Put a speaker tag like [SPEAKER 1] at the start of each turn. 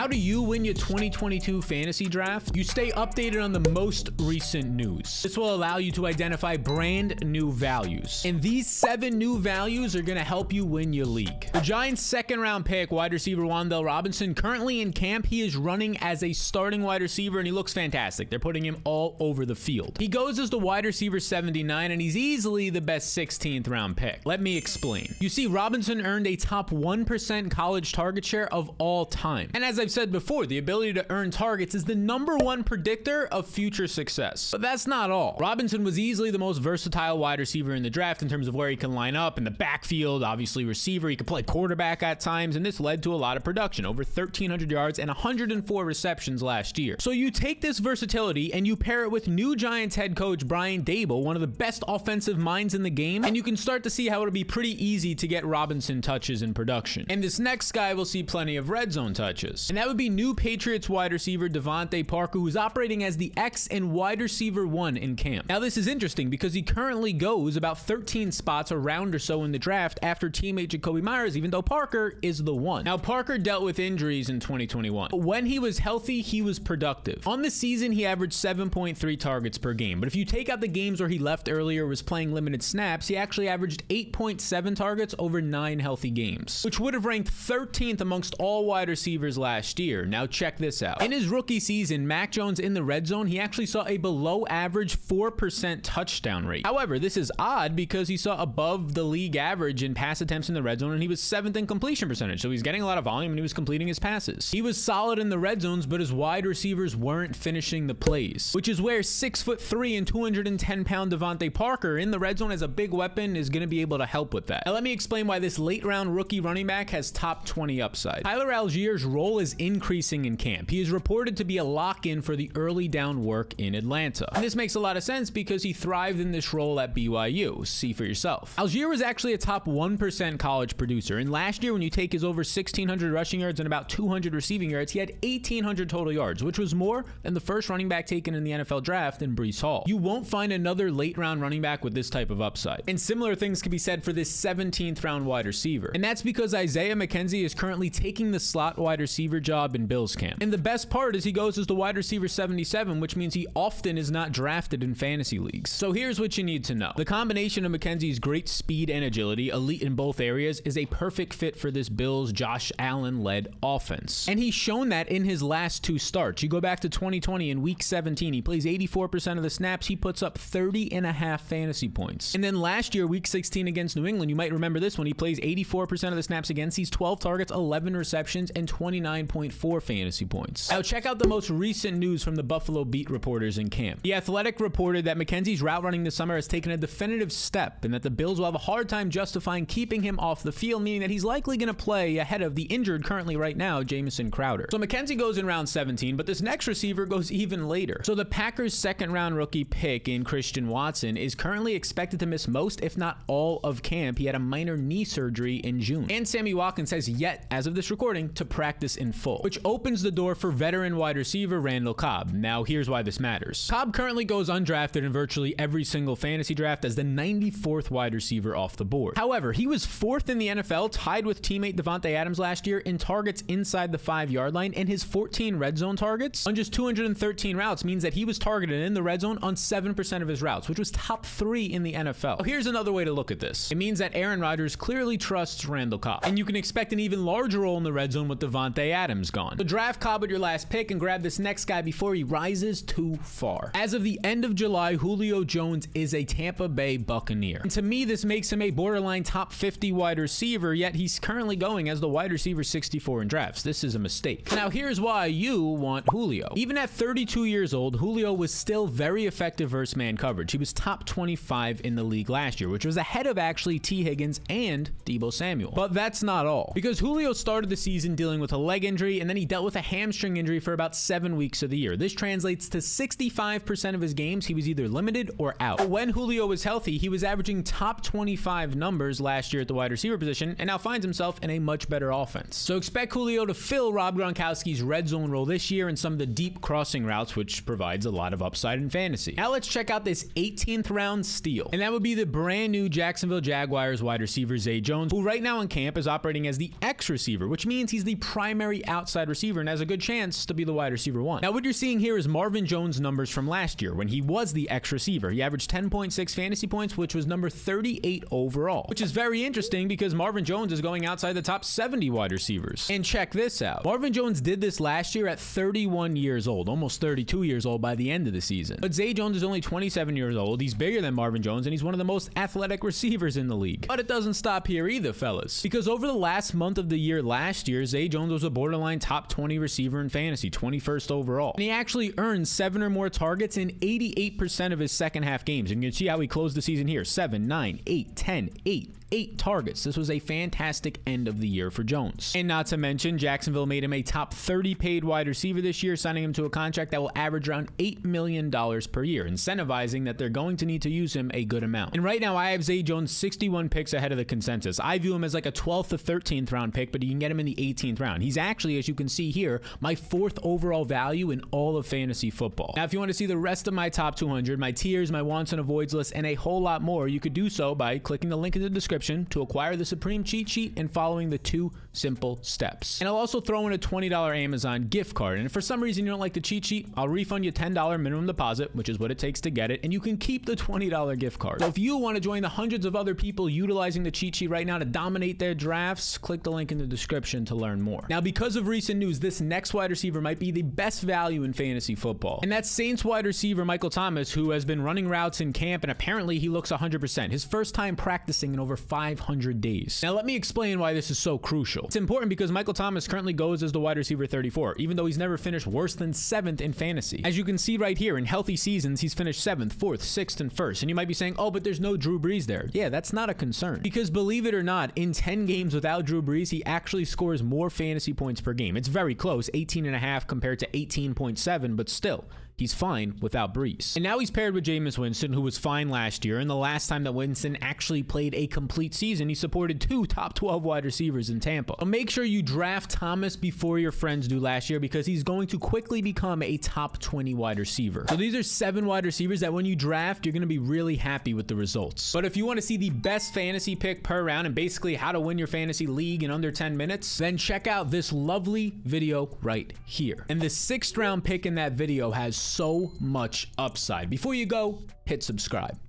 [SPEAKER 1] How do you win your 2022 fantasy draft? You stay updated on the most recent news. This will allow you to identify brand new values. And these 7 new values are going to help you win your league. The Giants' second round pick, wide receiver Wan'Dale Robinson, currently in camp, he is running as a starting wide receiver and he looks fantastic. They're putting him all over the field. He goes as the wide receiver 79 and he's easily the best 16th round pick. Let me explain. You see, Robinson earned a top 1% college target share of all time. And as I've said before, the ability to earn targets is the #1 predictor of future success. But that's not all. Robinson was easily the most versatile wide receiver in the draft in terms of where he can line up in the backfield, obviously receiver, he could play quarterback at times, and this led to a lot of production, over 1,300 yards and 104 receptions last year. So you take this versatility and you pair it with new Giants head coach Brian Daboll, one of the best offensive minds in the game, and you can start to see how it'll be pretty easy to get Robinson touches in production. And this next guy will see plenty of red zone touches. And that would be new Patriots wide receiver DeVante Parker, who's operating as the X and wide receiver 1 in camp. Now this is interesting because he currently goes about 13 spots around or so in the draft after teammate Jacoby Myers, even though Parker is the 1. Now Parker dealt with injuries in 2021. But when he was healthy, he was productive. On the season, he averaged 7.3 targets per game. But if you take out the games where he left earlier, was playing limited snaps, he actually averaged 8.7 targets over 9 healthy games, which would have ranked 13th amongst all wide receivers last year. Now check this out. In his rookie season, Mac Jones in the red zone, he actually saw a below average 4% touchdown rate. However, this is odd because he saw above the league average in pass attempts in the red zone and he was 7th in completion percentage. So he's getting a lot of volume and he was completing his passes. He was solid in the red zones, but his wide receivers weren't finishing the plays, which is where 6'3" and 210-pound DeVante Parker in the red zone as a big weapon is going to be able to help with that. Now let me explain why this late round rookie running back has top 20 upside. Tyler Allgeier's role is increasing in camp. He is reported to be a lock-in for the early down work in Atlanta. And this makes a lot of sense because he thrived in this role at BYU. See for yourself. Allgeier was actually a top 1% college producer. And last year, when you take his over 1,600 rushing yards and about 200 receiving yards, he had 1,800 total yards, which was more than the first running back taken in the NFL draft in Breece Hall. You won't find another late round running back with this type of upside. And similar things can be said for this 17th round wide receiver. And that's because Isaiah McKenzie is currently taking the slot wide receiver job in Bills camp. And the best part is he goes as the wide receiver 77, which means he often is not drafted in fantasy leagues. So here's what you need to know. The combination of McKenzie's great speed and agility, elite in both areas, is a perfect fit for this Bills Josh Allen-led offense. And he's shown that in his last 2 starts. You go back to 2020 in week 17, he plays 84% of the snaps, he puts up 30.5 fantasy points. And then last year, week 16 against New England, you might remember this one, he plays 84% of the snaps again, sees 12 targets, 11 receptions, and 29.4 fantasy points. Now check out the most recent news from the Buffalo beat reporters in camp. The Athletic reported that McKenzie's route running this summer has taken a definitive step and that the Bills will have a hard time justifying keeping him off the field, meaning that he's likely going to play ahead of the injured currently right now, Jamison Crowder. So McKenzie goes in round 17, but this next receiver goes even later. So the Packers' second round rookie pick in Christian Watson is currently expected to miss most, if not all, of camp. He had a minor knee surgery in June. And Sammy Watkins has yet, as of this recording, to practice in full, which opens the door for veteran wide receiver Randall Cobb. Now here's why this matters. Cobb currently goes undrafted in virtually every single fantasy draft as the 94th wide receiver off the board. However, he was 4th in the NFL, tied with teammate Davante Adams last year in targets inside the 5-yard line, and his 14 red zone targets on just 213 routes means that he was targeted in the red zone on 7% of his routes, which was top 3 in the NFL. Here's another way to look at this. It means that Aaron Rodgers clearly trusts Randall Cobb, and you can expect an even larger role in the red zone with Davante Adams gone. So draft Cobb with your last pick and grab this next guy before he rises too far. As of the end of July, Julio Jones is a Tampa Bay Buccaneer. And to me, this makes him a borderline top 50 wide receiver, yet he's currently going as the wide receiver 64 in drafts. This is a mistake. Now here's why you want Julio. Even at 32 years old, Julio was still very effective versus man coverage. He was top 25 in the league last year, which was ahead of actually T. Higgins and Deebo Samuel. But that's not all, because Julio started the season dealing with a leg injury and then he dealt with a hamstring injury for about 7 weeks of the year. This translates to 65% of his games he was either limited or out. But when Julio was healthy, he was averaging top 25 numbers last year at the wide receiver position and now finds himself in a much better offense. So expect Julio to fill Rob Gronkowski's red zone role this year in some of the deep crossing routes, which provides a lot of upside in fantasy. Now let's check out this 18th round steal, and that would be the brand new Jacksonville Jaguars wide receiver Zay Jones, who right now in camp is operating as the X receiver, which means he's the primary outside receiver and has a good chance to be the wide receiver 1. Now, what you're seeing here is Marvin Jones' numbers from last year when he was the X receiver. He averaged 10.6 fantasy points, which was number 38 overall, which is very interesting because Marvin Jones is going outside the top 70 wide receivers. And check this out. Marvin Jones did this last year at 31 years old, almost 32 years old by the end of the season. But Zay Jones is only 27 years old. He's bigger than Marvin Jones, and he's one of the most athletic receivers in the league. But it doesn't stop here either, fellas, because over the last month of the year last year, Zay Jones was a borderline top 20 receiver in fantasy, 21st overall. And he actually earned 7 or more targets in 88% of his second half games. And you can see how he closed the season here: 7, 9, 8, 10, 8 targets. This was a fantastic end of the year for Jones. And not to mention, Jacksonville made him a top 30 paid wide receiver this year, signing him to a contract that will average around $8 million per year, incentivizing that they're going to need to use him a good amount. And right now, I have Zay Jones 61 picks ahead of the consensus. I view him as like a 12th to 13th round pick, but you can get him in the 18th round. He's actually, as you can see here, my 4th overall value in all of fantasy football. Now, if you want to see the rest of my top 200, my tiers, my wants and avoids list, and a whole lot more, you could do so by clicking the link in the description to acquire the Supreme cheat sheet and following the 2 simple steps. And I'll also throw in a $20 Amazon gift card. And if for some reason you don't like the cheat sheet, I'll refund you $10 minimum deposit, which is what it takes to get it, and you can keep the $20 gift card. So if you want to join the hundreds of other people utilizing the cheat sheet right now to dominate their drafts, click the link in the description to learn more. Now, because of recent news, this next wide receiver might be the best value in fantasy football. And that's Saints wide receiver Michael Thomas, who has been running routes in camp, and apparently he looks 100%. His first time practicing in over 500 days. Now, let me explain why this is so crucial. It's important because Michael Thomas currently goes as the wide receiver 34, even though he's never finished worse than 7th in fantasy. As you can see right here, in healthy seasons, he's finished 7th, 4th, 6th, and 1st. And you might be saying, oh, but there's no Drew Brees there. Yeah, that's not a concern. Because believe it or not, in 10 games without Drew Brees, he actually scores more fantasy points per game. It's very close, 18.5 compared to 18.7, but still, he's fine without Brees. And now he's paired with Jameis Winston, who was fine last year. And the last time that Winston actually played a complete season, he supported 2 top 12 wide receivers in Tampa. So make sure you draft Thomas before your friends do last year, because he's going to quickly become a top 20 wide receiver. So these are 7 wide receivers that when you draft, you're going to be really happy with the results. But if you want to see the best fantasy pick per round and basically how to win your fantasy league in under 10 minutes, then check out this lovely video right here. And the 6th round pick in that video has so much upside. Before you go, hit subscribe.